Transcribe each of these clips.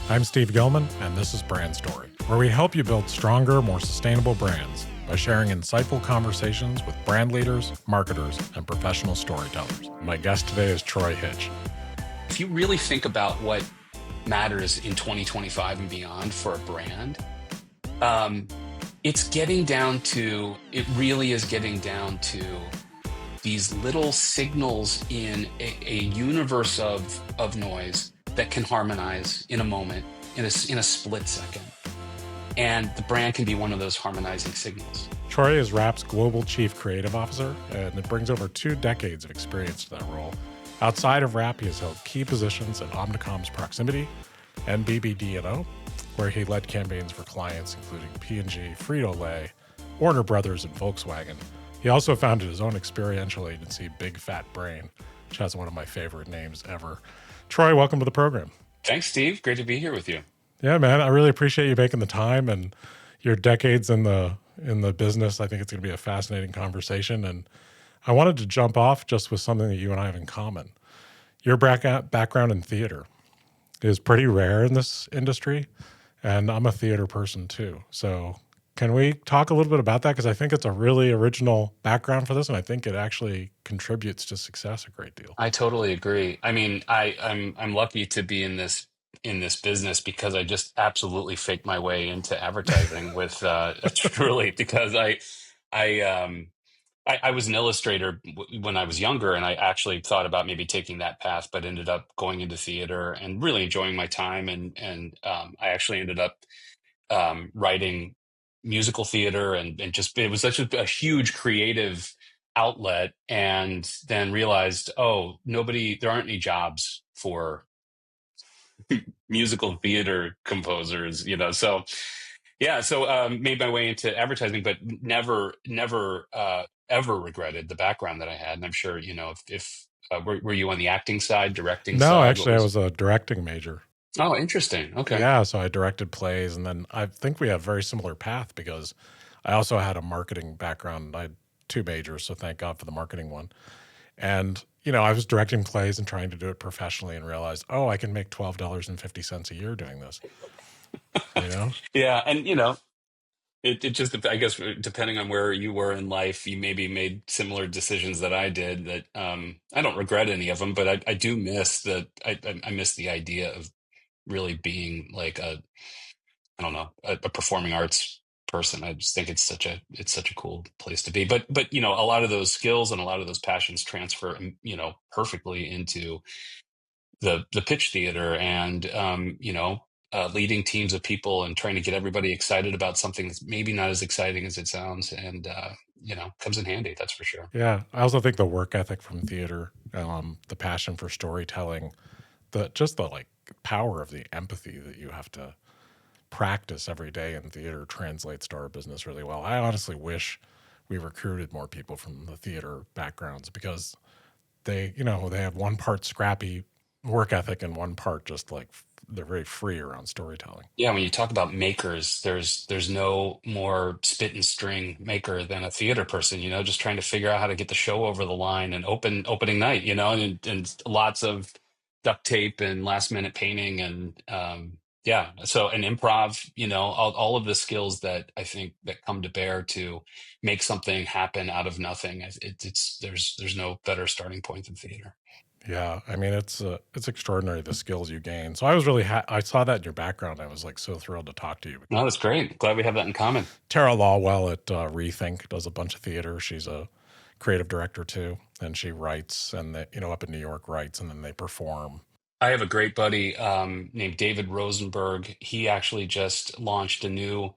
I'm Steve Gilman, and this is Brand Story, where we help you build stronger, more sustainable brands by sharing insightful conversations with brand leaders, marketers, and professional storytellers. My guest today is Troy Hitch. If you really think about what matters in 2025 and beyond for a brand, it really is getting down to these little signals in a universe of noise that can harmonize in a moment, in a split second. And the brand can be one of those harmonizing signals. Troy is RAPP's Global Chief Creative Officer, and it brings over 2 decades of experience to that role. Outside of RAPP, he has held key positions at Omnicom's Proximity and BBD&O, where he led campaigns for clients including P&G, Frito-Lay, Warner Brothers, and Volkswagen. He also founded his own experiential agency, Big Fat Brain, which has one of my favorite names ever. Troy, welcome to the program. Thanks, Steve. Great to be here with you. Yeah, man, I really appreciate you making the time and your decades in the business. I think it's going to be a fascinating conversation. And I wanted to jump off just with something that you and I have in common. Your background in theater is pretty rare in this industry, and I'm a theater person too. So can we talk a little bit about that? Because I think it's a really original background for this, and I think it actually contributes to success a great deal. I totally agree. I mean, I'm lucky to be in this business because I just absolutely faked my way into advertising with truly because I was an illustrator when I was younger, and I actually thought about maybe taking that path, but ended up going into theater and really enjoying my time. And I actually ended up writing musical theater, and just it was such a huge creative outlet. And then realized, oh, there aren't any jobs for musical theater composers, so yeah, so made my way into advertising, but never ever regretted the background that I had. And I'm sure, if were you on the acting side, directing No, side? actually, I was a directing major. Oh, interesting. Okay. Yeah, so I directed plays, and then I think we have a very similar path because I also had a marketing background. I had 2 majors, so thank God for the marketing one. And, I was directing plays and trying to do it professionally and realized, oh, I can make $12.50 a year doing this. Yeah, and it just, I guess, depending on where you were in life, you maybe made similar decisions that I did. That I don't regret any of them, but I do miss that. I miss the idea of really being like I don't know, a performing arts person. I just think it's such a cool place to be. But a lot of those skills and a lot of those passions transfer, perfectly into the pitch theater, and leading teams of people and trying to get everybody excited about something that's maybe not as exciting as it sounds, and comes in handy. That's for sure. Yeah, I also think the work ethic from theater, the passion for storytelling, the like power of the empathy that you have to practice every day in theater translates to our business really well. I honestly wish we recruited more people from the theater backgrounds because they have one part scrappy work ethic and one part just like they're very free around storytelling. Yeah, when you talk about makers, there's no more spit and string maker than a theater person, just trying to figure out how to get the show over the line and opening night, and lots of duct tape and last minute painting, and yeah, so an improv, all of the skills that I think that come to bear to make something happen out of nothing. There's no better starting point than theater. Yeah, I mean it's extraordinary the skills you gain. So I was really I saw that in your background. I was like so thrilled to talk to you. No, that's great. Glad we have that in common. Tara Lawwell at Rethink does a bunch of theater. She's a creative director too, and she writes, and up in New York writes, and then they perform. I have a great buddy named David Rosenberg. He actually just launched a new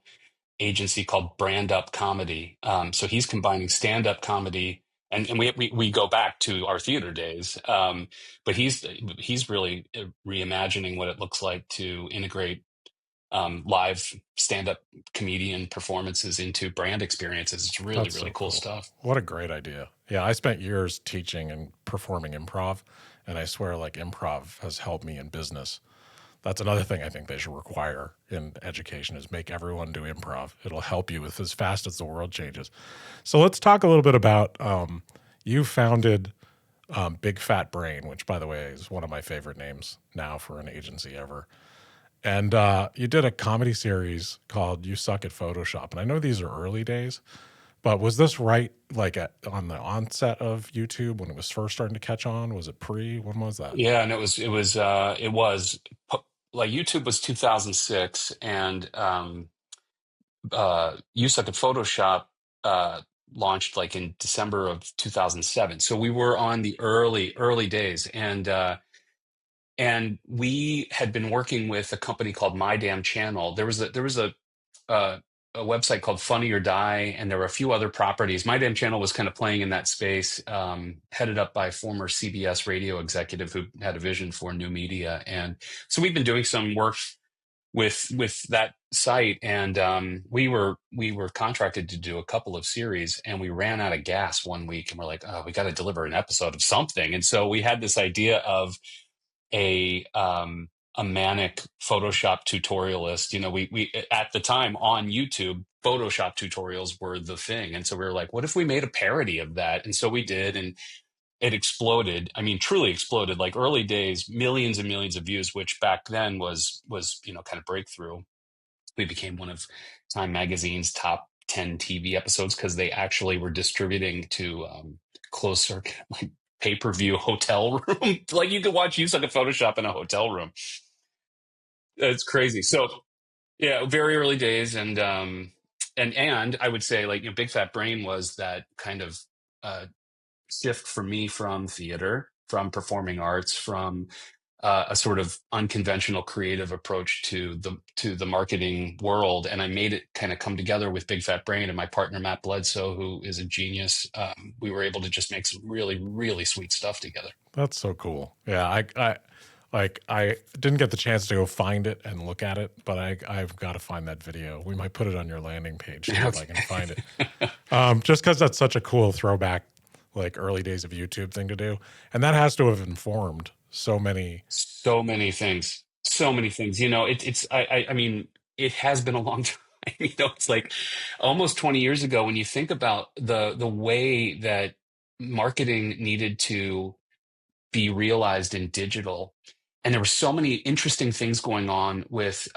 agency called Brand Up Comedy. So he's combining stand-up comedy, and we go back to our theater days. But he's really reimagining what it looks like to integrate live stand-up comedian performances into brand experiences. It's really, That's really so cool stuff. What a great idea. Yeah, I spent years teaching and performing improv, and I swear like improv has helped me in business. That's another thing I think they should require in education is make everyone do improv. It'll help you with as fast as the world changes. So let's talk a little bit about you founded Big Fat Brain, which by the way is one of my favorite names now for an agency ever. And you did a comedy series called "You Suck at Photoshop," and I know these are early days, but was this right like on the onset of YouTube when it was first starting to catch on? Was it pre? When was that? Yeah, and it was like YouTube was 2006, and You Suck at Photoshop uh, launched like in December of 2007. So we were on the early days, and we had been working with a company called My Damn Channel. Uh, a website called Funny or Die, and there were a few other properties. My Damn Channel was kind of playing in that space, headed up by a former CBS radio executive who had a vision for new media. And so we've been doing some work with that site, and we were contracted to do a couple of series, and we ran out of gas one week, and we're like, oh, we got to deliver an episode of something. And so we had this idea of a manic Photoshop tutorialist. You know, we at the time on YouTube, Photoshop tutorials were the thing, and so we were like, what if we made a parody of that? And so we did, and it exploded. I mean, truly exploded. Like early days, millions and millions of views, which back then was kind of breakthrough. We became one of Time Magazine's top 10 TV episodes because they actually were distributing to closed circuit, like pay-per-view hotel room. Like you could watch use like a Photoshop in a hotel room. It's crazy. So yeah, very early days, and I would say like Big Fat Brain was that kind of uh, shift for me from theater, from performing arts, from a sort of unconventional creative approach to the marketing world, and I made it kind of come together with Big Fat Brain and my partner Matt Bledsoe, who is a genius. We were able to just make some really really sweet stuff together. That's so cool. Yeah, I didn't get the chance to go find it and look at it, but I've got to find that video. We might put it on your landing page too if I can find it. Just because that's such a cool throwback, like early days of YouTube thing to do, and that has to have informed so many. So many things, so many things. I mean, it has been a long time. It's like almost 20 years ago when you think about the way that marketing needed to be realized in digital. And there were so many interesting things going on with,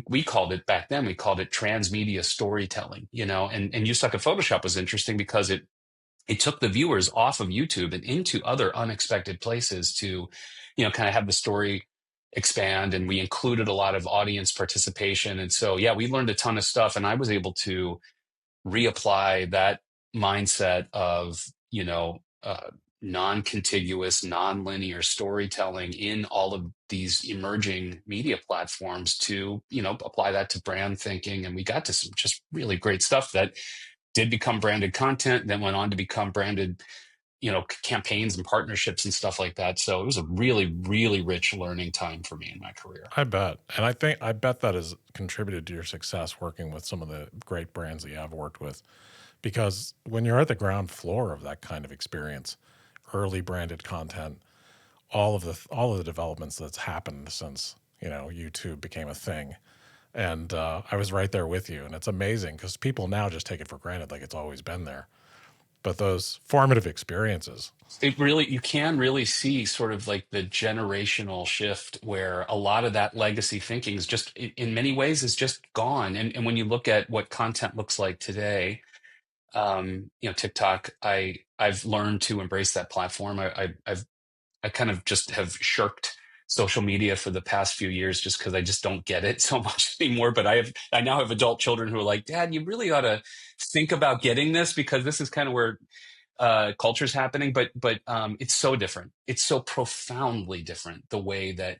we called it back then, we called it transmedia storytelling, and You Suck at Photoshop was interesting because it took the viewers off of YouTube and into other unexpected places to, kind of have the story expand. And we included a lot of audience participation. And so, yeah, we learned a ton of stuff. And I was able to reapply that mindset of, non-contiguous, non-linear storytelling in all of these emerging media platforms to, apply that to brand thinking. And we got to some just really great stuff that did become branded content, then went on to become branded, campaigns and partnerships and stuff like that. So it was a really, really rich learning time for me in my career. I bet, and I bet that has contributed to your success working with some of the great brands that you have worked with, because when you're at the ground floor of that kind of experience, early branded content, all of the developments that's happened since YouTube became a thing, and I was right there with you, and it's amazing because people now just take it for granted like it's always been there, but those formative experiences. You can really see sort of like the generational shift where a lot of that legacy thinking is just in many ways is just gone. And when you look at what content looks like today, TikTok, I've learned to embrace that platform. I kind of just have shirked social media for the past few years just because I just don't get it so much anymore. But I now have adult children who are like, Dad, you really ought to think about getting this because this is kind of where culture's happening. But it's so different. It's so profoundly different the way that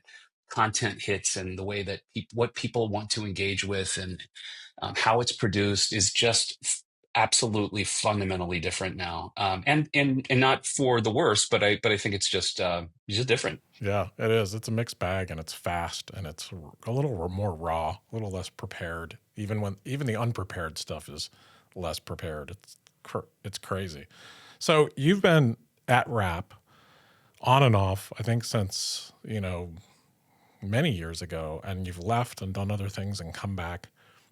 content hits and the way that what people want to engage with and how it's produced is just absolutely fundamentally different now, and not for the worse, but I think it's just different. Yeah, it is. It's a mixed bag, and it's fast, and it's a little more raw, a little less prepared. Even the unprepared stuff is less prepared. It's crazy. So you've been at RAPP on and off, I think, since many years ago, and you've left and done other things and come back,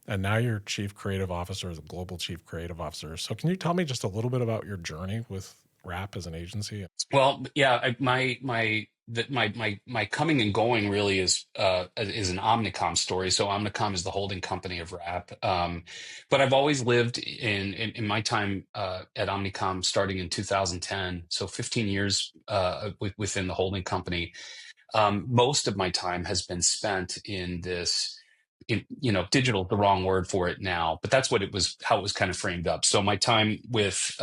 and now you're chief creative officer, the global chief creative officer. So can you tell me just a little bit about your journey with RAPP as an agency? Well, yeah, my that my coming and going really is an Omnicom story. So Omnicom is the holding company of RAPP. But I've always lived in my time at Omnicom starting in 2010, so 15 years within the holding company. Most of my time has been spent in this, digital, the wrong word for it now, but that's what it was, how it was kind of framed up. So my time with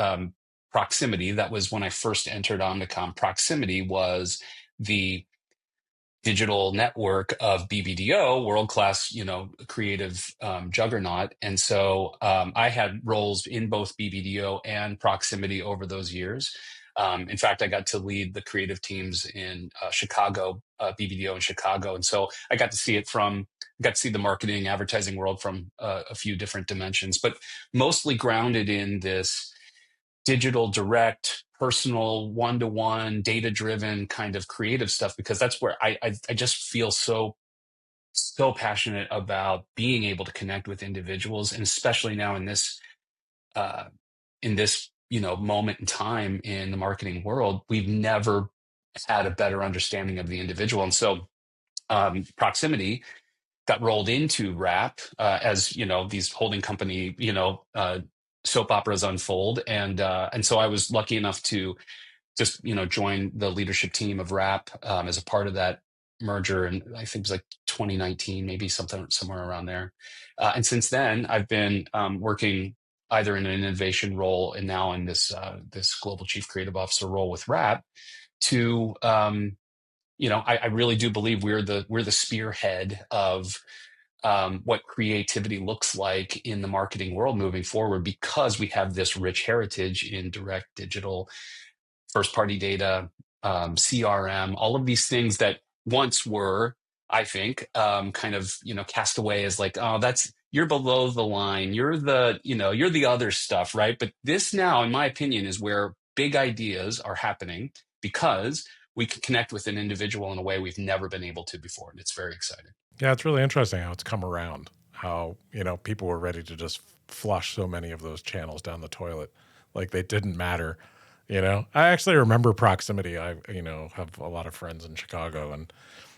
Proximity, that was when I first entered Omnicom. Proximity was the digital network of BBDO, world class, creative juggernaut. And so I had roles in both BBDO and Proximity over those years. In fact, I got to lead the creative teams in Chicago, BBDO in Chicago, and so I got to see the marketing, advertising world from a few different dimensions, but mostly grounded in this digital, direct, personal, one-to-one, data-driven kind of creative stuff, because that's where I just feel so passionate about being able to connect with individuals, and especially now uh, in this moment in time in the marketing world, we've never had a better understanding of the individual. And so Proximity got rolled into RAPP, as these holding company soap operas unfold, and so I was lucky enough to just join the leadership team of RAPP as a part of that merger, and I think it was like 2019, maybe somewhere around there. And since then, I've been working either in an innovation role and now in this global chief creative officer role with RAPP to I really do believe we're the spearhead of what creativity looks like in the marketing world moving forward, because we have this rich heritage in direct digital, first party data, CRM, all of these things that once were, I think, kind of, cast away as like, oh, you're below the line. You're the other stuff, right? But this now, in my opinion, is where big ideas are happening, because we can connect with an individual in a way we've never been able to before. And it's very exciting. Yeah, it's really interesting how it's come around. How, people were ready to just flush so many of those channels down the toilet, like they didn't matter. I actually remember Proximity. I, have a lot of friends in Chicago and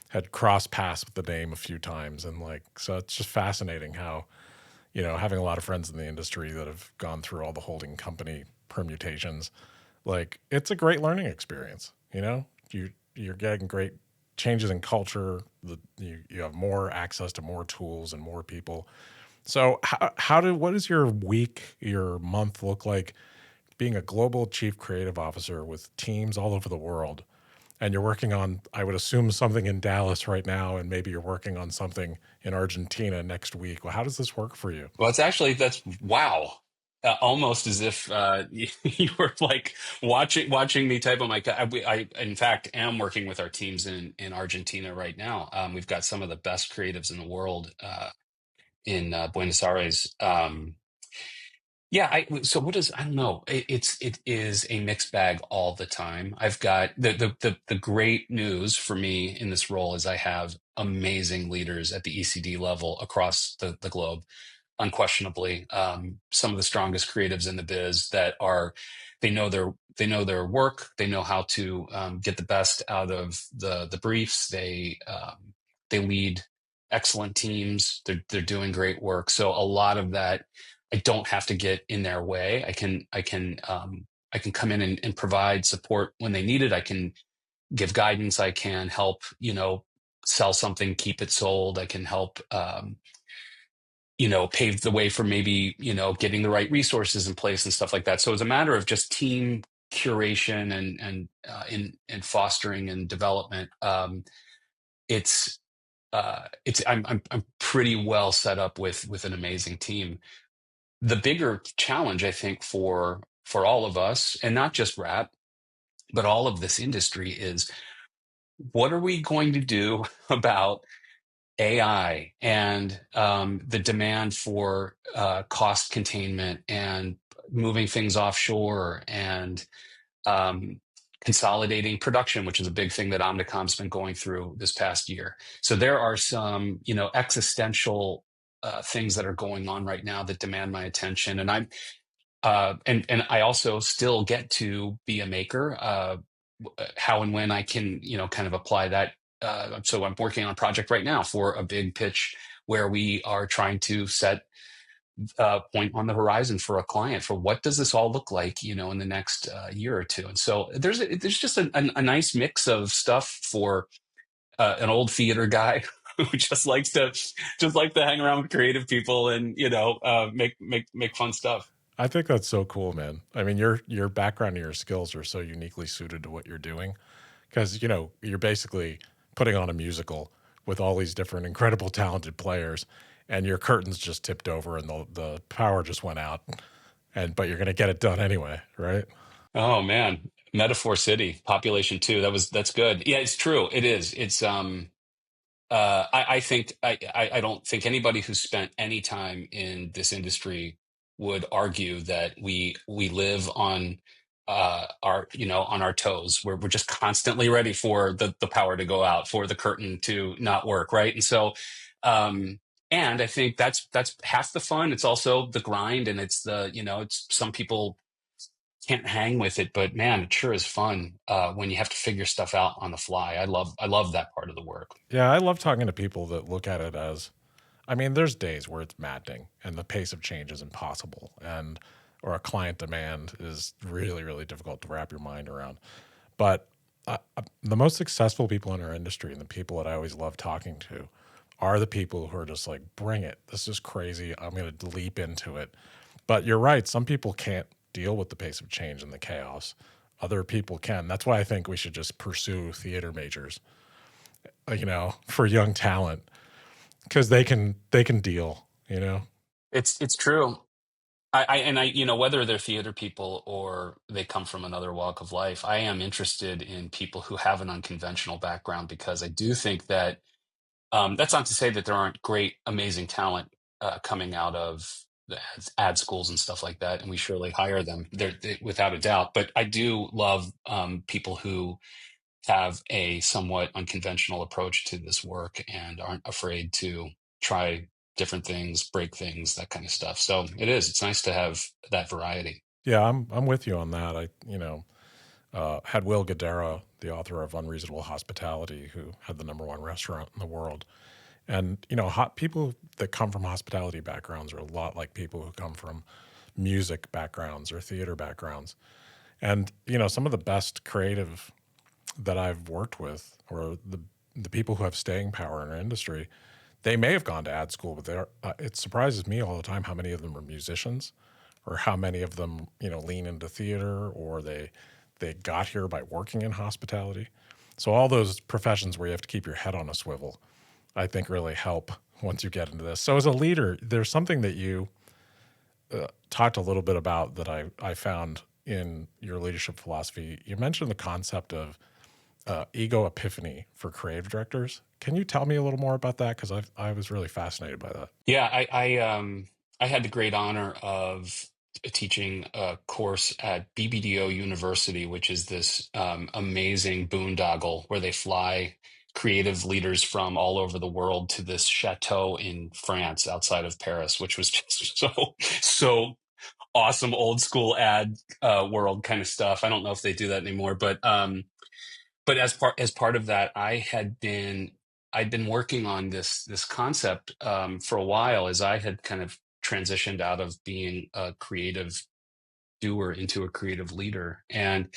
had crossed paths with the name a few times, and so it's just fascinating how, having a lot of friends in the industry that have gone through all the holding company permutations, it's a great learning experience. You're getting great changes in culture. You have more access to more tools and more people. So what does your week, your month look like being a global chief creative officer with teams all over the world? And you're working on, I would assume, something in Dallas right now, and maybe you're working on something in Argentina next week. Well, how does this work for you? Well, that's wow. Almost as if you were like watching me type on my. I in fact am working with our teams in Argentina right now. We've got some of the best creatives in the world in Buenos Aires. Yeah, so what is, I don't know. It is a mixed bag all the time. I've got the great news for me in this role is I have amazing leaders at the ECD level across the globe, unquestionably. Some of the strongest creatives in the biz that are, they know their work, they know how to get the best out of the briefs. They lead excellent teams. They're doing great work. So a lot of that, I don't have to get in their way. I can come in and provide support when they need it. I can give guidance. I can help, sell something, keep it sold. I can help, pave the way for maybe, getting the right resources in place and stuff like that. So it's a matter of just team curation and fostering and development. I'm pretty well set up with an amazing team. The bigger challenge, I think, for all of us, and not just RAPP, but all of this industry, is what are we going to do about AI and the demand for cost containment and moving things offshore and consolidating production, which is a big thing that Omnicom's been going through this past year. So there are some, existential things that are going on right now that demand my attention, and I'm and I also still get to be a maker. how and when I can, kind of apply that. So I'm working on a project right now for a big pitch where we are trying to set point on the horizon for a client for what does this all look like, in the next year or two. And so there's just a nice mix of stuff for an old theater guy who just likes to hang around with creative people and make fun stuff. I think that's so cool, man. I mean, your background and your skills are so uniquely suited to what you're doing because you're basically putting on a musical with all these different incredible talented players, and your curtains just tipped over and the power just went out, but you're gonna get it done anyway, right? Oh man, Metaphor City, Population 2. That's good. Yeah, it's true. It is. It's I think I don't think anybody who's spent any time in this industry would argue that we live on on our toes, where we're just constantly ready for the power to go out, for the curtain to not work, right? And so and I think that's half the fun. It's also the grind, and it's it's some people can't hang with it, but man, it sure is fun when you have to figure stuff out on the fly. I love that part of the work. Yeah, I love talking to people that look at it as, I mean, there's days where it's maddening and the pace of change is impossible, and or a client demand is really, really difficult to wrap your mind around. But the most successful people in our industry and the people that I always love talking to are the people who are just like, bring it. This is crazy. I'm going to leap into it. But you're right. Some people can't deal with the pace of change and the chaos. Other people can. That's why I think we should just pursue theater majors, for young talent because they can deal, It's true. Whether they're theater people or they come from another walk of life, I am interested in people who have an unconventional background, because I do think that that's not to say that there aren't great, amazing talent coming out of the ad schools and stuff like that, and we surely hire them without a doubt. But I do love people who have a somewhat unconventional approach to this work and aren't afraid to try different things, break things, that kind of stuff. So it's nice to have that variety. Yeah, I'm with you on that. I had Will Guidara, the author of Unreasonable Hospitality, who had the #1 restaurant in the world. And hot people that come from hospitality backgrounds are a lot like people who come from music backgrounds or theater backgrounds. And some of the best creative that I've worked with, or the people who have staying power in our industry, they may have gone to ad school, but it surprises me all the time how many of them are musicians, or how many of them lean into theater, or they got here by working in hospitality. So all those professions where you have to keep your head on a swivel, I think really help once you get into this. So as a leader, there's something that you talked a little bit about that I found in your leadership philosophy. You mentioned the concept of ego epiphany for creative directors. Can you tell me a little more about that? Because I was really fascinated by that. Yeah, I had the great honor of teaching a course at BBDO University, which is this amazing boondoggle where they fly creative leaders from all over the world to this chateau in France outside of Paris, which was just so awesome, old school ad world kind of stuff. I don't know if they do that anymore, but as part of that, I'd been working on this concept for a while, as I had kind of transitioned out of being a creative doer into a creative leader. And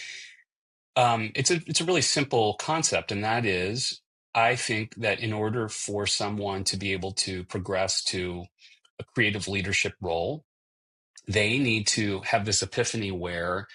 it's a really simple concept, and that is, I think that in order for someone to be able to progress to a creative leadership role, they need to have this epiphany where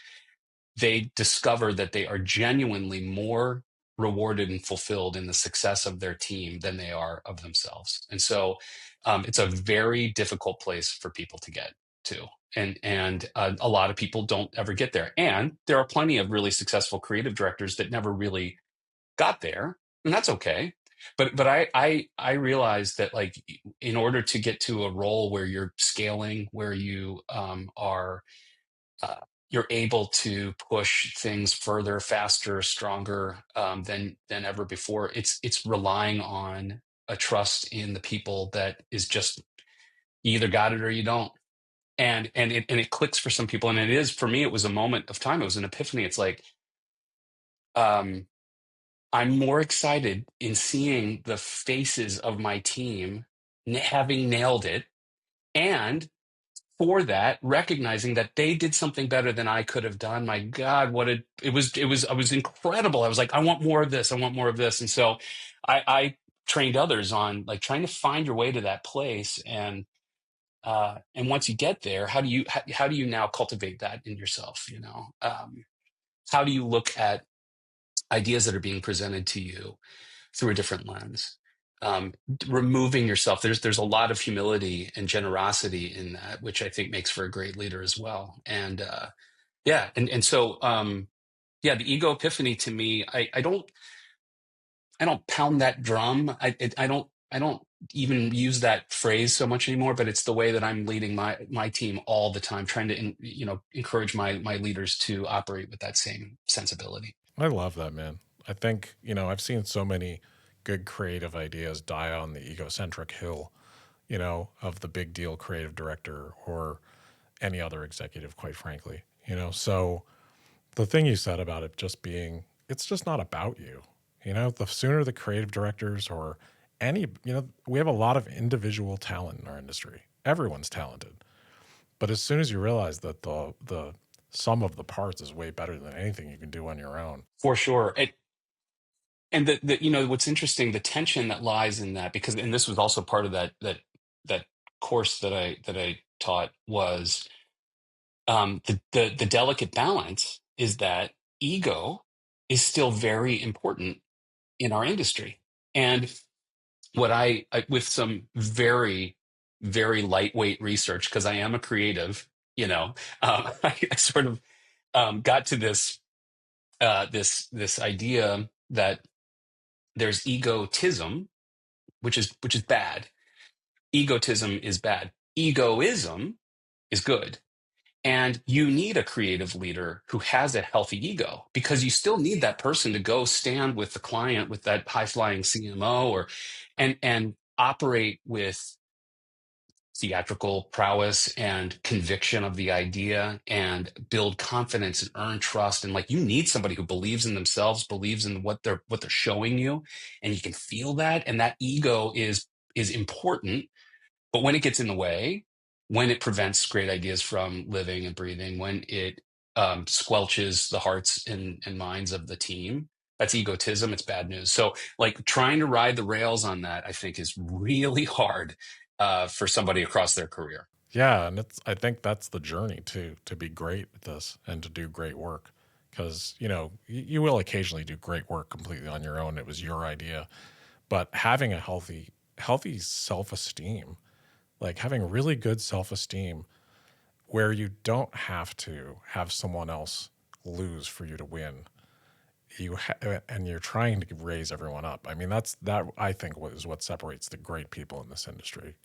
they discover that they are genuinely more rewarded and fulfilled in the success of their team than they are of themselves. And so it's a very difficult place for people to get to. And a lot of people don't ever get there. And there are plenty of really successful creative directors that never really got there, and that's okay. But I realized that, like, in order to get to a role where you're scaling, where you are uh, you're able to push things further, faster, stronger than ever before. It's relying on a trust in the people that is just, you either got it or you don't. And it clicks for some people, and it is for me. It was a moment of time. It was an epiphany. It's like, um, I'm more excited in seeing the faces of my team having nailed it, and for that, recognizing that they did something better than I could have done. My God, I was incredible. I was like, I want more of this. I want more of this. And so I trained others on like trying to find your way to that place. And once you get there, how do you now cultivate that in yourself? How do you look at ideas that are being presented to you through a different lens? Removing yourself. There's a lot of humility and generosity in that, which I think makes for a great leader as well. And yeah, and so yeah, the ego epiphany to me, I don't pound that drum. I don't even use that phrase so much anymore. But it's the way that I'm leading my team all the time, trying to encourage my leaders to operate with that same sensibility. I love that, man. I think, I've seen so many good creative ideas die on the egocentric hill, of the big deal creative director or any other executive, quite frankly. So the thing you said about it just being, it's just not about you. The sooner the creative directors or any, we have a lot of individual talent in our industry. Everyone's talented. But as soon as you realize that the sum of the parts is way better than anything you can do on your own. For sure. And what's interesting, the tension that lies in that, because and this was also part of that course that I taught was the delicate balance is that ego is still very important in our industry. And what I with some very, very lightweight research, because I am a creative, I sort of got to this idea that there's egotism, which is bad. Egotism is bad. Egoism is good. And you need a creative leader who has a healthy ego, because you still need that person to go stand with the client with that high flying CMO and operate with theatrical prowess and conviction of the idea and build confidence and earn trust. And like, you need somebody who believes in themselves, believes in what they're showing you, and you can feel that. And that ego is important. But when it gets in the way, when it prevents great ideas from living and breathing, when it squelches the hearts and minds of the team, that's egotism. It's bad news. So, like, trying to ride the rails on that, I think, is really hard for somebody across their career. Yeah, and I think that's the journey to be great at this and to do great work, because you will occasionally do great work completely on your own. It was your idea, but having a healthy self-esteem, like having really good self-esteem where you don't have to have someone else lose for you to win. And you're trying to raise everyone up. I mean, that I think is what separates the great people in this industry.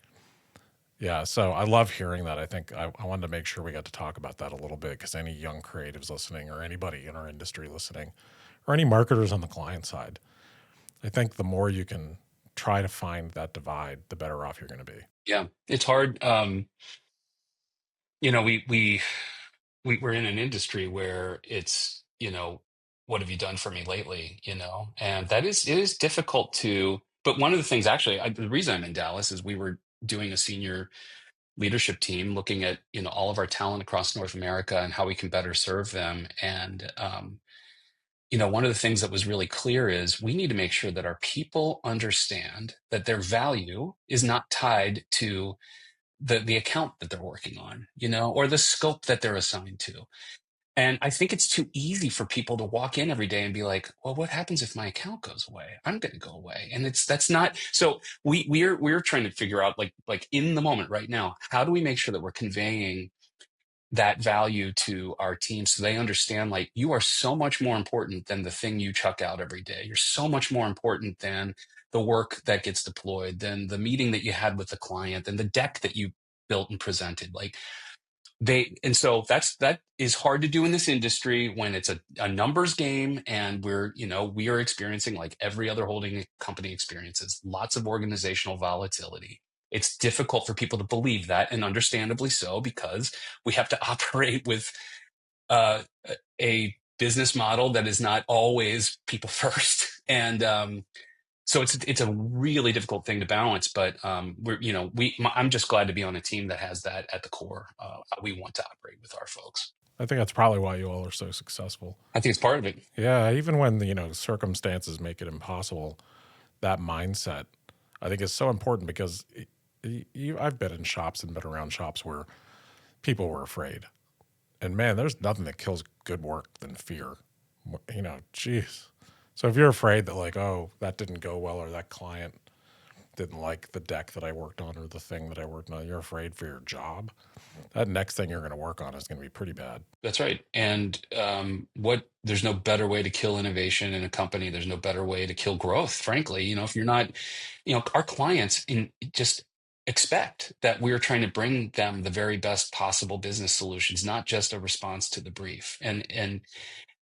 Yeah, so I love hearing that. I think I wanted to make sure we got to talk about that a little bit, because any young creatives listening or anybody in our industry listening or any marketers on the client side, I think the more you can try to find that divide, the better off you're going to be. Yeah, it's hard. You know, we're in an industry where it's, what have you done for me lately? And it is difficult to. But one of the things, actually, the reason I'm in Dallas is we were doing a senior leadership team looking at all of our talent across North America and how we can better serve them. And one of the things that was really clear is we need to make sure that our people understand that their value is not tied to the account that they're working on, or the scope that they're assigned to. And I think it's too easy for people to walk in every day and be like, well, what happens if my account goes away? I'm going to go away. And that's not, so we're trying to figure out like in the moment right now, how do we make sure that we're conveying that value to our team so they understand, like, you are so much more important than the thing you chuck out every day. You're so much more important than the work that gets deployed, than the meeting that you had with the client, than the deck that you built and presented. Like, and so that is hard to do in this industry when it's a numbers game, and we are experiencing, like every other holding company experiences, lots of organizational volatility. It's difficult for people to believe that, and understandably so, because we have to operate with uh, a business model that is not always people first. And so it's a really difficult thing to balance, but I'm just glad to be on a team that has that at the core, how we want to operate with our folks. I think that's probably why you all are so successful. I think it's part of it. Yeah, even when circumstances make it impossible, that mindset I think is so important because I've been in shops and been around shops where people were afraid, and man, there's nothing that kills good work than fear. Geez. So if you're afraid that like, oh, that didn't go well, or that client didn't like the deck that I worked on or the thing that I worked on, you're afraid for your job. That next thing you're going to work on is going to be pretty bad. That's right. And there's no better way to kill innovation in a company. There's no better way to kill growth, frankly. If you're not, our clients just expect that we're trying to bring them the very best possible business solutions, not just a response to the brief. And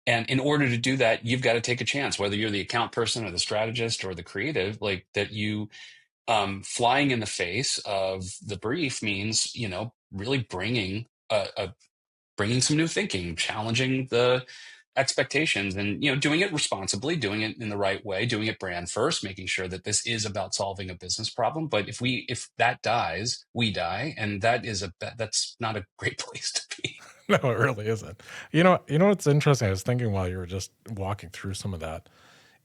in order to do that, you've got to take a chance, whether you're the account person or the strategist or the creative, like that flying in the face of the brief means, really bringing some new thinking, challenging the expectations, and doing it responsibly, doing it in the right way, doing it brand first, making sure that this is about solving a business problem. But if that dies, we die, and that's not a great place to be. No, it really isn't. What's interesting? I was thinking while you were just walking through some of that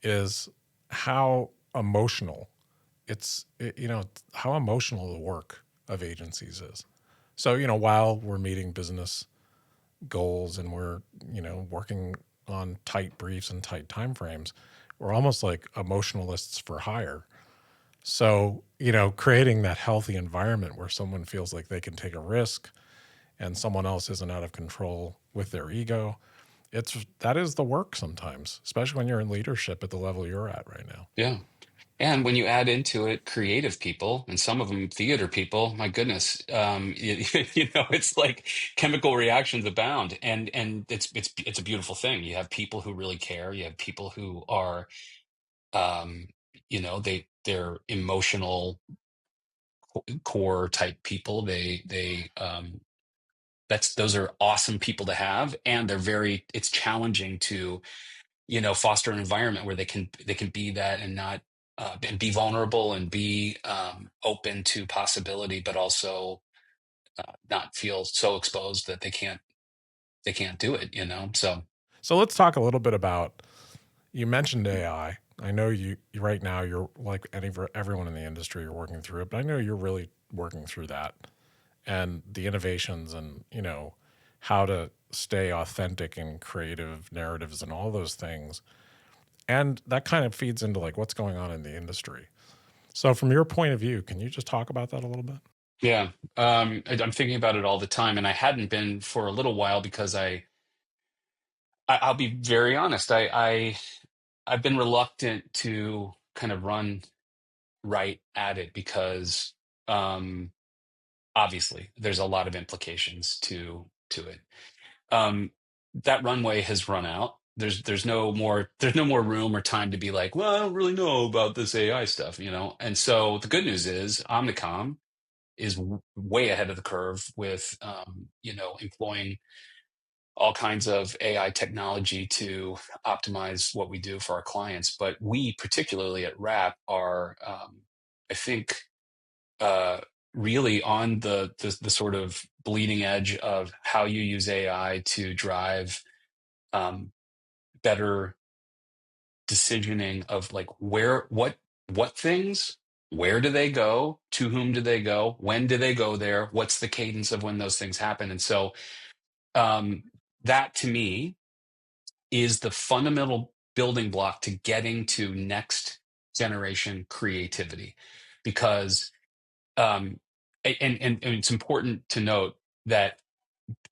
is how emotional how emotional the work of agencies is. So, while we're meeting business goals and we're, working on tight briefs and tight timeframes, we're almost like emotionalists for hire. So, creating that healthy environment where someone feels like they can take a risk and someone else isn't out of control with their ego. That is the work sometimes, especially when you're in leadership at the level you're at right now. Yeah. And when you add into it creative people, and some of them theater people, my goodness, it's like chemical reactions abound, and it's a beautiful thing. You have people who really care. You have people who are, they're emotional core type people. Those are awesome people to have, and it's challenging to foster an environment where they can be that and not and be vulnerable and be open to possibility, but also not feel so exposed that they can't do it. So let's talk a little bit about. You mentioned AI. I know you right now you're like everyone in the industry. You're working through it, but I know you're really working through that and the innovations and how to stay authentic in creative narratives and all those things. And that kind of feeds into like what's going on in the industry. So from your point of view, can you just talk about that a little bit? Yeah, I'm thinking about it all the time, and I hadn't been for a little while because I'll be very honest. I've been reluctant to kind of run right at it because obviously there's a lot of implications to it. um, that runway has run out. There's no more room or time to be like, well, I don't really know about this AI stuff. And so the good news is Omnicom is way ahead of the curve with employing all kinds of AI technology to optimize what we do for our clients. But we, particularly at RAPP, are, I think, uh, really on the sort of bleeding edge of how you use AI to drive better decisioning of like what things, where do they go, to whom do they go, when do they go there, what's the cadence of when those things happen. And so um, that to me is the fundamental building block to getting to next generation creativity, because and it's important to note that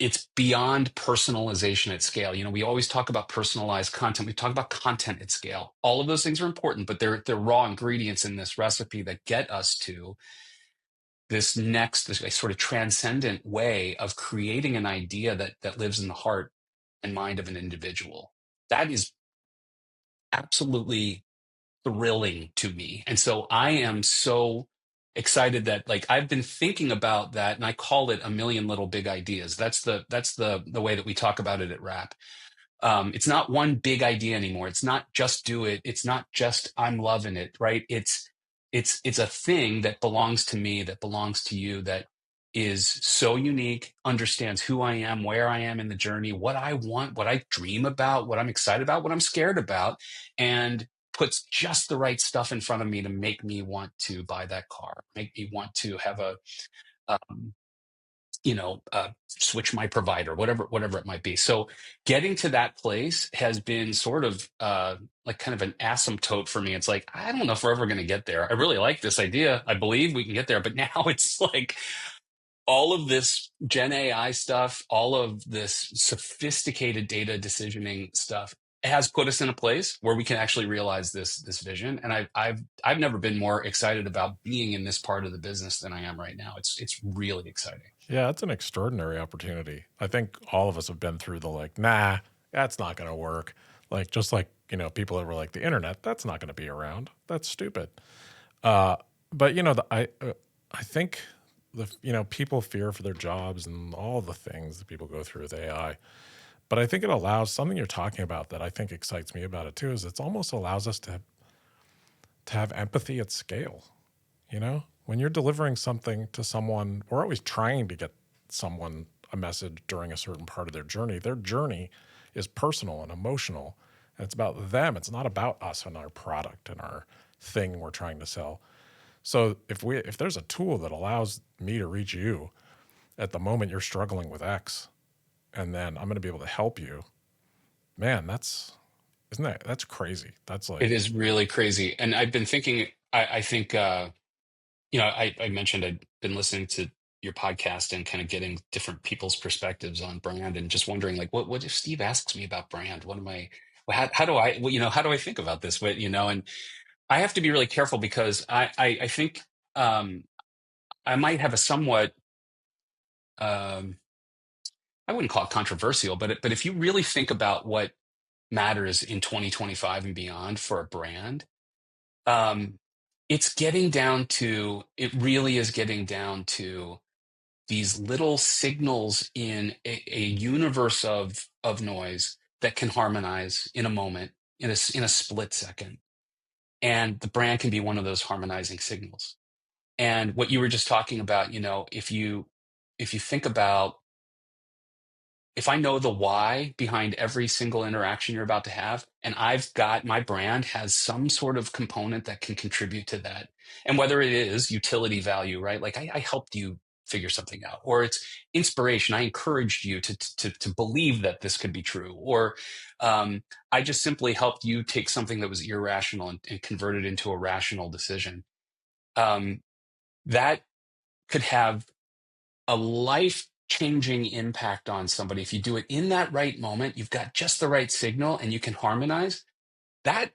it's beyond personalization at scale. We always talk about personalized content. We talk about content at scale. All of those things are important, but they're raw ingredients in this recipe that get us to this sort of transcendent way of creating an idea that lives in the heart and mind of an individual. That is absolutely thrilling to me. And so I am so excited that like I've been thinking about that, and I call it a million little big ideas. That's the way that we talk about it at RAPP. It's not one big idea anymore. It's not just do it. It's not just I'm loving it, right? It's a thing that belongs to me, that belongs to you, that is so unique, understands who I am, where I am in the journey, what I want, what I dream about, what I'm excited about, what I'm scared about, and puts just the right stuff in front of me to make me want to buy that car, make me want to have a um, switch my provider, whatever it might be. So getting to that place has been sort of like kind of an asymptote for me. It's like, I don't know if we're ever going to get there. I really like this idea. I believe we can get there, but now it's like all of this Gen AI stuff, all of this sophisticated data decisioning stuff has put us in a place where we can actually realize this vision. And I've never been more excited about being in this part of the business than I am right now. It's really exciting. Yeah, it's an extraordinary opportunity. I think all of us have been through the like, nah, that's not going to work. Like, just like, people that were like, the internet, that's not going to be around. That's stupid. Uh, but, I think people fear for their jobs and all the things that people go through with AI. But I think it allows something you're talking about that I think excites me about it too, is it's almost allows us to have empathy at scale. When you're delivering something to someone, we're always trying to get someone a message during a certain part of their journey. Their journey is personal and emotional, and it's about them. It's not about us and our product and our thing we're trying to sell. So if there's a tool that allows me to reach you at the moment you're struggling with X, and then I'm going to be able to help you, man, that's crazy. That's It like, is really crazy. And I've been thinking, I think, I mentioned I'd been listening to your podcast and kind of getting different people's perspectives on brand and just wondering, like, what if Steve asks me about brand? What am I, how do I, how do I think about this? And I have to be really careful because I think I might have a somewhat, um, I wouldn't call it controversial, but if you really think about what matters in 2025 and beyond for a brand, um, it really is getting down to these little signals in a universe of noise that can harmonize in a moment, in a split second. And the brand can be one of those harmonizing signals. And what you were just talking about, if you think about, if I know the why behind every single interaction you're about to have, and I've got my brand has some sort of component that can contribute to that. And whether it is utility value, right? Like I helped you figure something out, or it's inspiration. I encouraged you to believe that this could be true, or I just simply helped you take something that was irrational and convert it into a rational decision. Um, that could have a life changing impact on somebody. If you do it in that right moment, you've got just the right signal and you can harmonize that.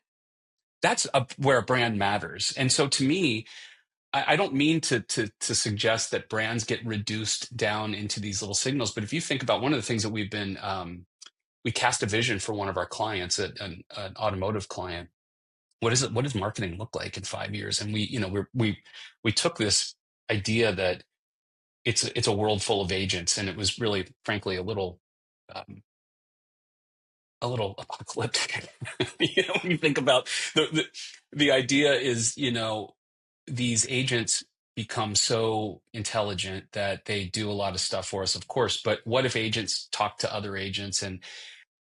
Where a brand matters. And so to me, I don't mean to suggest that brands get reduced down into these little signals. But if you think about one of the things that we cast a vision for one of our clients, an automotive client. What does marketing look like in 5 years? And we took this idea that it's a world full of agents, and it was really, frankly, um, a little apocalyptic. When you think about the idea is, these agents become so intelligent that they do a lot of stuff for us, of course. But what if agents talk to other agents? And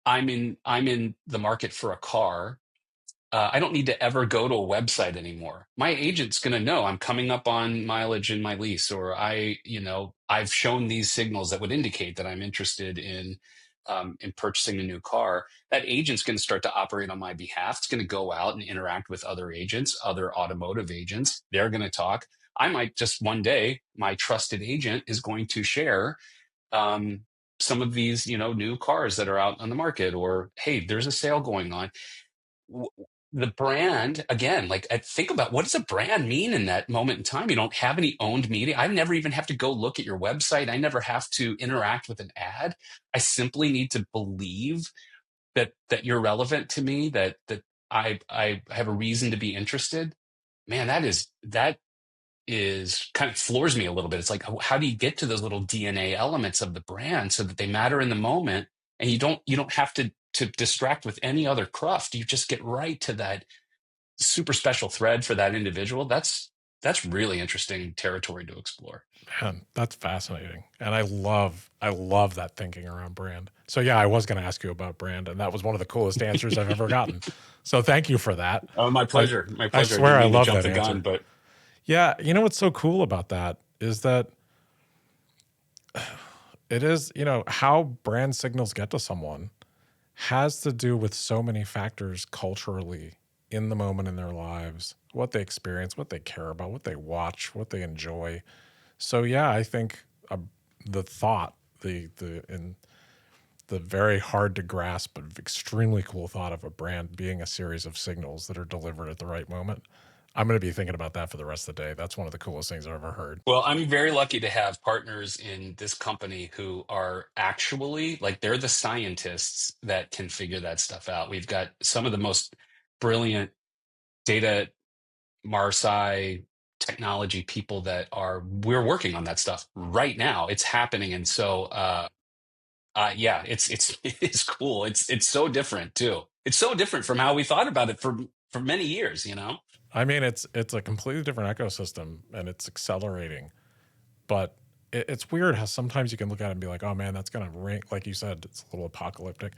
I'm in the market for a car. I don't need to ever go to a website anymore. My agent's going to know I'm coming up on mileage in my lease, or I've shown these signals that would indicate that I'm interested in purchasing a new car. That agent's going to start to operate on my behalf. It's going to go out and interact with other agents, other automotive agents. They're going to talk. I might just one day, my trusted agent is going to share um, some of these, new cars that are out on the market, or hey, there's a sale going on. The brand, again, like I think about, what does a brand mean in that moment in time? You don't have any owned media. I never even have to go look at your website. I never have to interact with an ad. I simply need to believe that you're relevant to me, that I have a reason to be interested. Man, that is kind of floors me a little bit. It's like, how do you get to those little DNA elements of the brand so that they matter in the moment, and you don't have to to distract with any other cruft. You just get right to that super special thread for that individual. That's really interesting territory to explore. Man, that's fascinating. And I love that thinking around brand. So yeah, I was going to ask you about brand, and that was one of the coolest answers I've ever gotten. So thank you for that. Oh, my I, pleasure. My I pleasure. I swear didn't I mean to love jump that the gun, answer. but Yeah, you know what's so cool about that is that it is, how brand signals get to someone has to do with so many factors culturally in the moment in their lives, what they experience, what they care about, what they watch, what they enjoy. So yeah, I think the thought, the very hard to grasp but extremely cool thought of a brand being a series of signals that are delivered at the right moment. I'm going to be thinking about that for the rest of the day. That's one of the coolest things I've ever heard. well, I'm very lucky to have partners in this company who are actually like they're the scientists that can figure that stuff out. We've got some of the most brilliant data Marsai technology people that we're working on that stuff right now. It's happening. And so yeah, it's cool. It's so different too. It's so different from how we thought about it for many years, you know? I mean, it's a completely different ecosystem and it's accelerating. But it's weird how sometimes you can look at it and be like, oh man, that's going to ring, like you said, it's a little apocalyptic.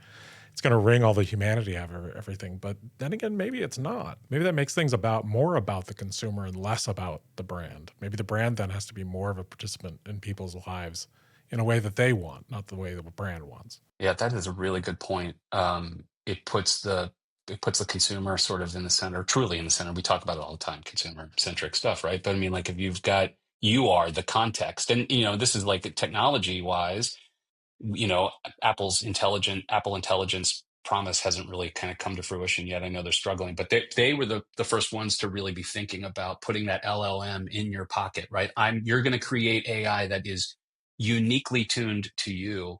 It's going to wring all the humanity out of everything. But then again, maybe it's not. Maybe that makes things more about the consumer and less about the brand. Maybe the brand then has to be more of a participant in people's lives in a way that they want, not the way the brand wants. Yeah, that is a really good point. It puts the consumer sort of in the center, truly in the center. We talk about it all the time, consumer centric stuff, right? But I mean, like if you are the context, and this is like technology wise, Apple Intelligence promise hasn't really kind of come to fruition yet. I know they're struggling, but they were the first ones to really be thinking about putting that LLM in your pocket, right? You're going to create AI that is uniquely tuned to you.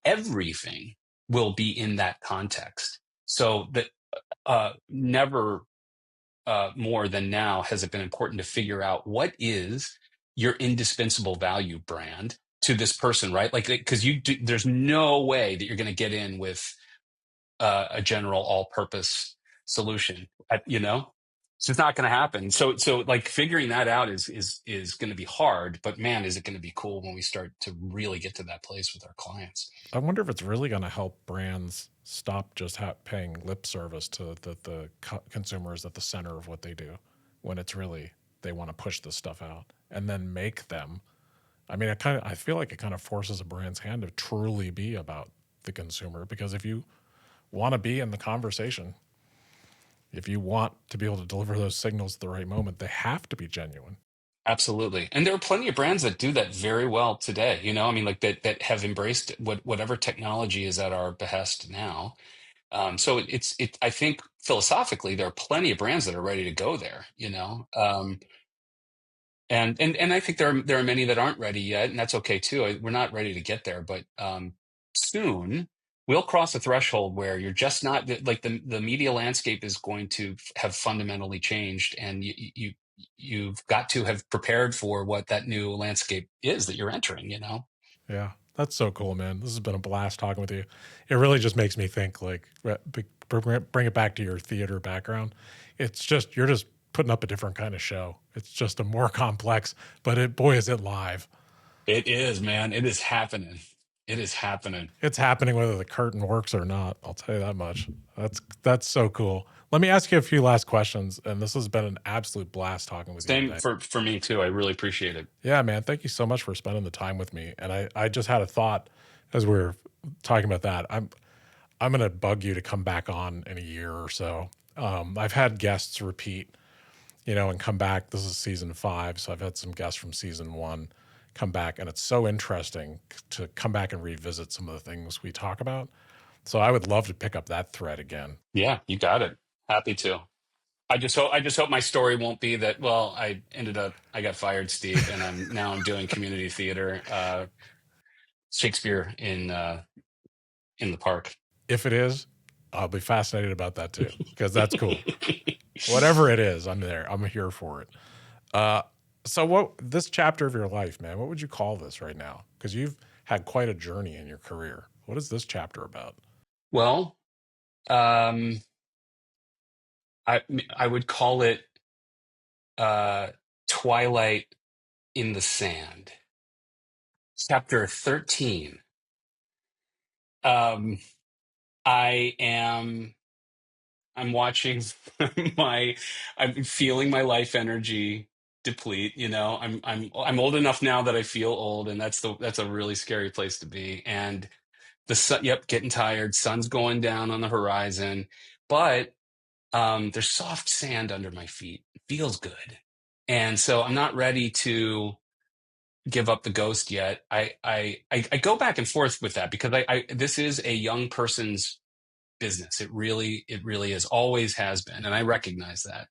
Everything will be in that context. So that never more than now has it been important to figure out what is your indispensable value brand to this person, right? Like, because there's no way that you're going to get in with a general all-purpose solution, it's just not going to happen. So like figuring that out is going to be hard, but man, is it going to be cool when we start to really get to that place with our clients. I wonder if it's really going to help brands stop just paying lip service to the consumers at the center of what they do when it's really they want to push this stuff out and then make them. I mean, I feel like it kind of forces a brand's hand to truly be about the consumer because if you want to be in the conversation, if you want to be able to deliver those signals at the right moment, they have to be genuine. Absolutely. And there are plenty of brands that do that very well today, I mean, like that have embraced whatever technology is at our behest now. So I think philosophically, there are plenty of brands that are ready to go there, and I think there are many that aren't ready yet, and that's okay too. We're not ready to get there, but soon we'll cross a threshold where you're just not like the media landscape is going to have fundamentally changed, and you've got to have prepared for what that new landscape is that you're entering. Yeah, that's so cool, man. This has been a blast talking with you. It really just makes me think like bring it back to your theater background. It's just you're just putting up a different kind of show. It's just a more complex, but boy is it live. It is, man. It is happening. It is happening. It's happening whether the curtain works or not. I'll tell you that much. That's so cool. Let me ask you a few last questions, and this has been an absolute blast talking with you Same today. for me too. I really appreciate it. Yeah, man. Thank you so much for spending the time with me. And I just had a thought as we were talking about that. I'm gonna bug you to come back on in a year or so. I've had guests repeat, and come back. This is season 5, so I've had some guests from season 1 come back, and it's so interesting to come back and revisit some of the things we talk about. So I would love to pick up that thread again. Yeah, you got it. Happy to. I just hope my story won't be that. Well, I got fired, Steve, and I'm doing community theater, Shakespeare in the park. If it is, I'll be fascinated about that too, because that's cool. Whatever it is, I'm there. I'm here for it. Uh, so what this chapter of your life, man, what would you call this right now? Because you've had quite a journey in your career. What is this chapter about? Well, um, I I would call it uh, Twilight in the Sand, chapter 13. Um, I am I'm watching my I'm feeling my life energy deplete. I'm old enough now that I feel old, and that's a really scary place to be. And the sun, yep, getting tired. Sun's going down on the horizon, but there's soft sand under my feet. It feels good, and so I'm not ready to give up the ghost yet. I go back and forth with that because I this is a young person's business. It really is, always has been, and I recognize that.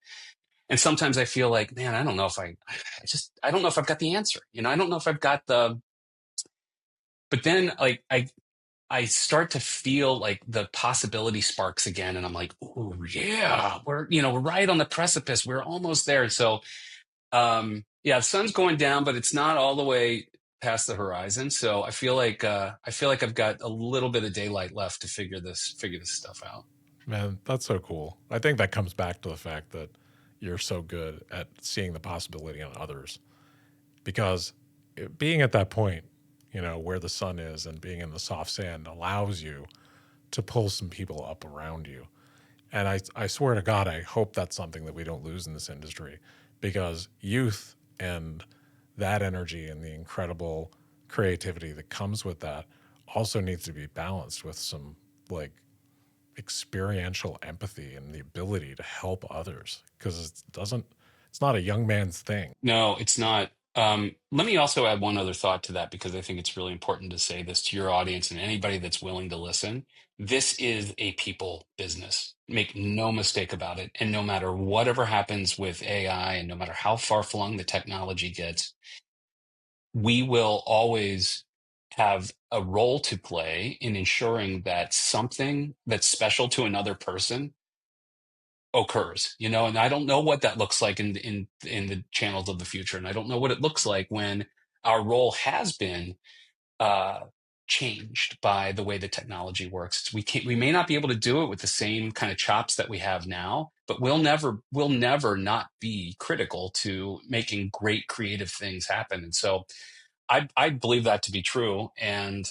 And sometimes I feel like, man, I don't know if I've got the answer. I don't know if I've got the. But then, like, I start to feel like the possibility sparks again, and I'm like, oh yeah, we're right on the precipice. We're almost there. So yeah, the sun's going down, but it's not all the way past the horizon. So I feel like I've got a little bit of daylight left to figure this stuff out. Man, that's so cool. I think that comes back to the fact that you're so good at seeing the possibility in others because being at that point, where the sun is and being in the soft sand allows you to pull some people up around you. And I swear to God, I hope that's something that we don't lose in this industry because youth and that energy and the incredible creativity that comes with that also needs to be balanced with some like experiential empathy and the ability to help others because it's not a young man's thing. No, it's not. Let me also add one other thought to that because I think it's really important to say this to your audience and anybody that's willing to listen. This is a people business. Make no mistake about it. And no matter whatever happens with AI and no matter how far flung the technology gets, we will always have a role to play in ensuring that something that's special to another person occurs, and I don't know what that looks like in the channels of the future, and I don't know what it looks like when our role has been uh changed by the way the technology works. We may not be able to do it with the same kind of chops that we have now, but we'll never not be critical to making great creative things happen. And so I believe that to be true, and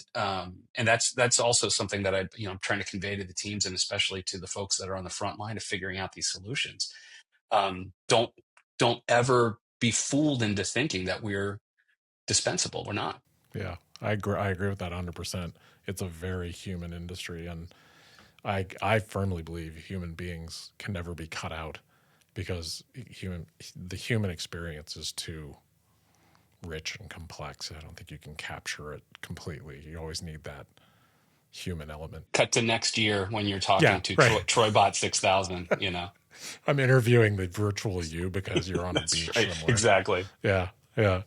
that's also something that I'm trying to convey to the teams and especially to the folks that are on the front line of figuring out these solutions. Don't ever be fooled into thinking that we're dispensable. We're not. Yeah, I agree with that 100%. It's a very human industry, and I firmly believe human beings can never be cut out because the human experience is too rich and complex. I don't think you can capture it completely. You always need that human element. Cut to next year when you're Yeah, talking to right. Troybot 6000. I'm interviewing the virtual you because you're on a That's beach right. somewhere. Exactly. Yeah, yeah.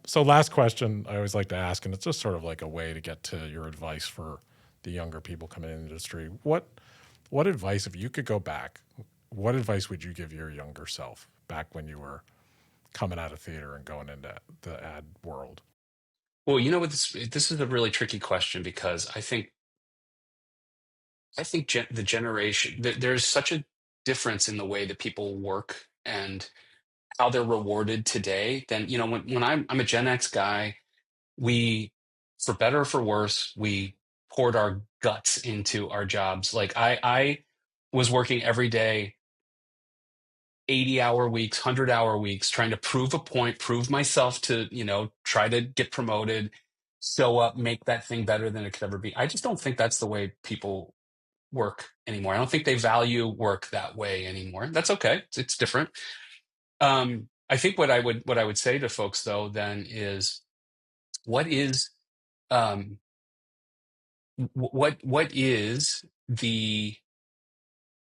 So last question I always like to ask, and it's just sort of like a way to get to your advice for the younger people coming in the industry. What advice, if you could go back, what advice would you give your younger self back when you were coming out of theater and going into the ad world? Well, what this is a really tricky question because I think the generation there's such a difference in the way that people work and how they're rewarded today than when I'm a Gen X guy. We, for better or for worse, we poured our guts into our jobs. Like I was working every day, 80-hour weeks, 100-hour weeks, trying to prove a point, prove myself to try to get promoted, show up, make that thing better than it could ever be. I just don't think that's the way people work anymore. I don't think they value work that way anymore. That's okay. It's different. I think what I would say to folks though then is what is um, what is the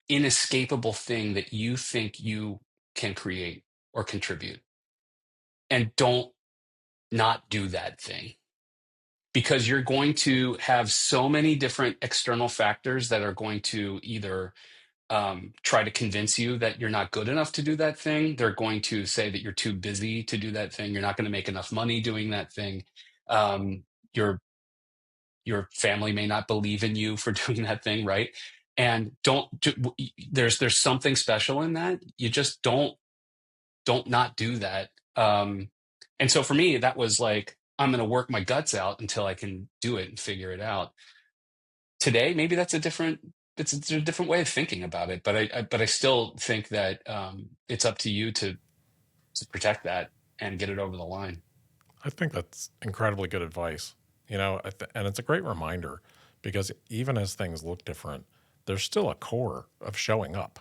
inescapable thing that you think you can create or contribute, and don't not do that thing, because you're going to have so many different external factors that are going to either try to convince you that you're not good enough to do that thing. They're going to say that you're too busy to do that thing. You're not going to make enough money doing that thing. Um, you're Your family may not believe in you for doing that thing, right? And there's something special in that. You just don't not do that. And so for me, that was like, I'm going to work my guts out until I can do it and figure it out. Today, maybe it's a different way of thinking about it. But I still think that it's up to you to protect that and get it over the line. I think that's incredibly good advice, and it's a great reminder because even as things look different, there's still a core of showing up,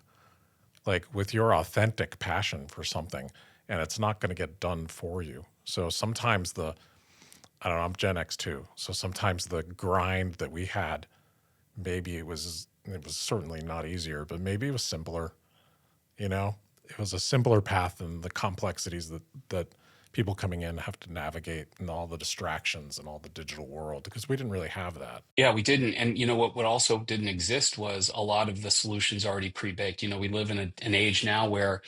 like with your authentic passion for something, and it's not going to get done for you. So sometimes I don't know, I'm Gen X too. So sometimes the grind that we had, maybe it was certainly not easier, but maybe it was simpler. It was a simpler path than the complexities that people coming in have to navigate and all the distractions and all the digital world, because we didn't really have that. Yeah, we didn't. And what also didn't exist was a lot of the solutions already pre-baked. We live in an age now where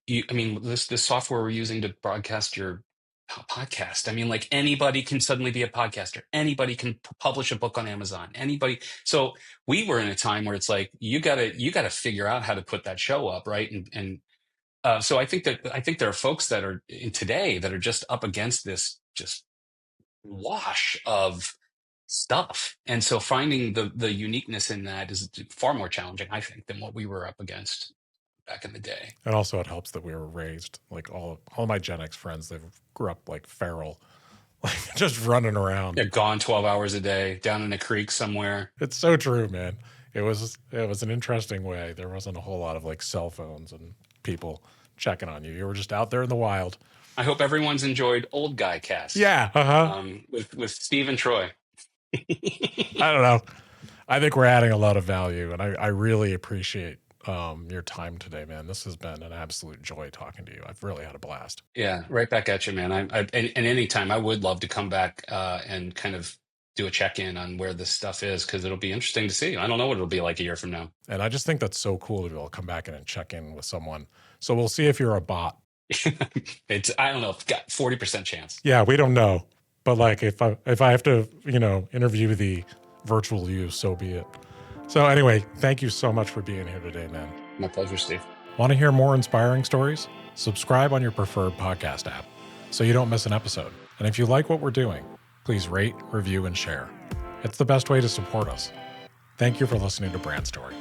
this software we're using to broadcast your podcast. I mean, like anybody can suddenly be a podcaster. Anybody can publish a book on Amazon. Anybody. So we were in a time where it's like you gotta figure out how to put that show up, right? And so I think there are folks that are in today that are just up against this just wash of stuff. And so finding the uniqueness in that is far more challenging, I think, than what we were up against back in the day. And also it helps that we were raised like all my Gen X friends, they grew up like feral, like just running around. They're gone 12 hours a day down in a creek somewhere. It's so true, man. It was an interesting way. There wasn't a whole lot of like cell phones and people checking on you. You were just out there in the wild. I hope everyone's enjoyed Old Guy Cast. Yeah. With Steve and Troy. I don't know. I think we're adding a lot of value, and I really appreciate your time today, man. This has been an absolute joy talking to you. I've really had a blast. Yeah, right back at you, man. And anytime I would love to come back and kind of do a check-in on where this stuff is, because it'll be interesting to see. I don't know what it'll be like a year from now. And I just think that's so cool to be able to come back in and check in with someone. So we'll see if you're a bot. I don't know, got 40% chance. Yeah, we don't know. But like if I have to, interview the virtual you, so be it. So anyway, thank you so much for being here today, man. My pleasure, Steve. Want to hear more inspiring stories? Subscribe on your preferred podcast app so you don't miss an episode. And if you like what we're doing, please rate, review, and share. It's the best way to support us. Thank you for listening to Brand Story.